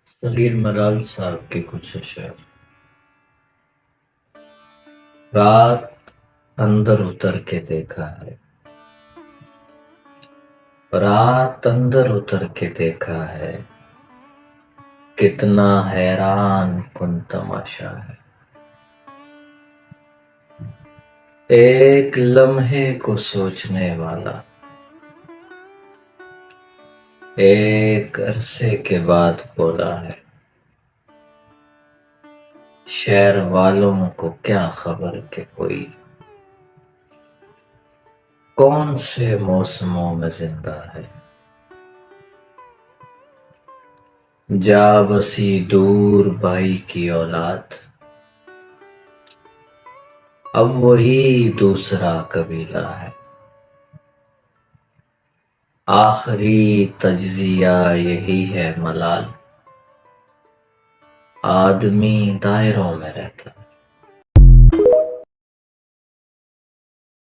صغیر ملال صاحب کے کچھ اشعار۔ رات اندر اتر کے دیکھا ہے، رات اندر اتر کے دیکھا ہے، کتنا حیران کن تماشا ہے۔ ایک لمحے کو سوچنے والا، ایک عرصے کے بعد بولا ہے، شہر والوں کو کیا خبر کہ کوئی کون سے موسموں میں زندہ ہے۔ جا بسی دور بھائی کی اولاد، اب وہی دوسرا قبیلہ ہے۔ آخری تجزیہ یہی ہے ملال، آدمی دائروں میں رہتا ہے۔